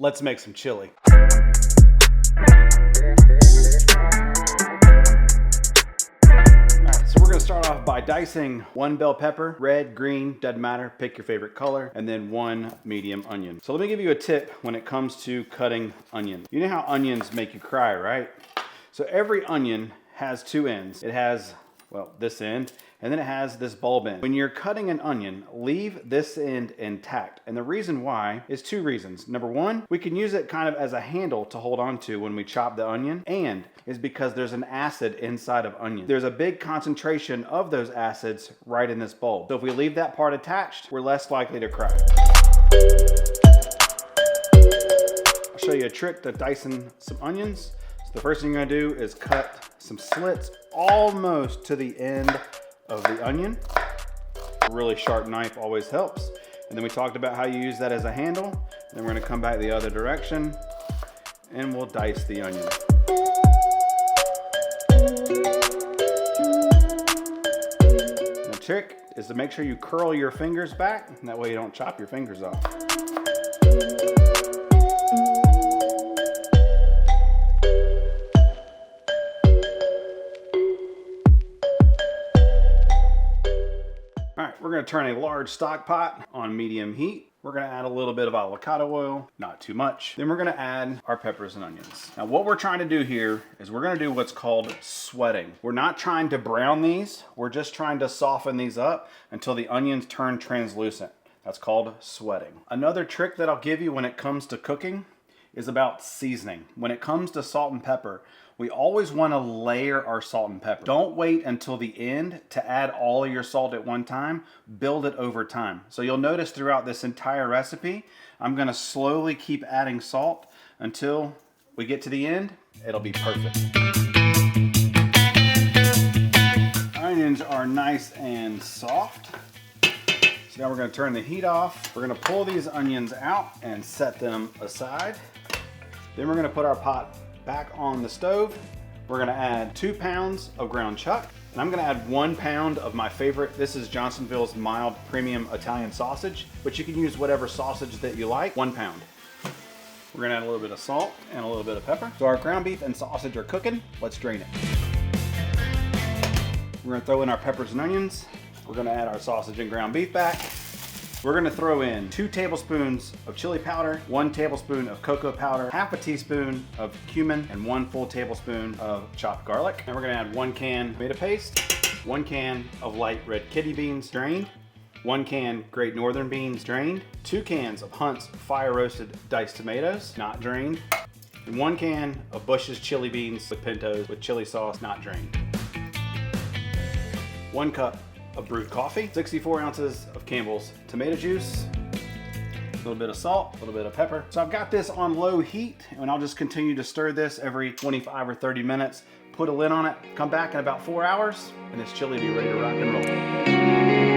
let's make some chili. Start off by dicing 1 bell pepper, red, green, doesn't matter, pick your favorite color, and then 1 medium onion. So let me give you a tip when it comes to cutting onion. You know how onions make you cry, right? So every onion has 2 ends. It has, well, this end, and then it has this bulb end. When you're cutting an onion, leave this end intact. And the reason why is 2 reasons. Number 1, we can use it kind of as a handle to hold on to when we chop the onion, and is because there's an acid inside of onion. There's a big concentration of those acids right in this bulb. So if we leave that part attached, we're less likely to cry. I'll show you a trick to dicing some onions. So the first thing you're gonna do is cut some slits almost to the end of the onion. A really sharp knife always helps. And then we talked about how you use that as a handle. Then we're gonna come back the other direction and we'll dice the onion. The trick is to make sure you curl your fingers back, and that way you don't chop your fingers off. All right, we're gonna turn a large stock pot on medium heat. We're gonna add a little bit of avocado oil, not too much. Then we're gonna add our peppers and onions. Now what we're trying to do here is we're gonna do what's called sweating. We're not trying to brown these, we're just trying to soften these up until the onions turn translucent. That's called sweating. Another trick that I'll give you when it comes to cooking is about seasoning. When it comes to salt and pepper, we always want to layer our salt and pepper. Don't wait until the end to add all of your salt at one time. Build it over time. So you'll notice throughout this entire recipe, I'm going to slowly keep adding salt until we get to the end. It'll be perfect. Onions are nice and soft. So now we're going to turn the heat off. We're going to pull these onions out and set them aside. Then we're going to put our pot back on the stove. We're gonna add 2 pounds of ground chuck, and I'm gonna add 1 pound of my favorite. This is Johnsonville's mild premium Italian sausage, but you can use whatever sausage that you like. 1 pound. We're gonna add a little bit of salt and a little bit of pepper. So our ground beef and sausage are cooking. Let's drain it. We're gonna throw in our peppers and onions. We're gonna add our sausage and ground beef back. We're gonna throw in 2 tablespoons of chili powder, 1 tablespoon of cocoa powder, half a teaspoon of cumin, and 1 full tablespoon of chopped garlic. And we're gonna add 1 can tomato paste, 1 can of light red kidney beans drained, 1 can Great Northern beans drained, 2 cans of Hunt's fire roasted diced tomatoes, not drained, and 1 can of Bush's chili beans with pintos with chili sauce, not drained. 1 cup of brewed coffee, 64 ounces of Campbell's tomato juice, a little bit of salt, a little bit of pepper. So I've got this on low heat, and I'll just continue to stir this every 25 or 30 minutes, put a lid on it, come back in about 4 hours, and this chili will be ready to rock and roll.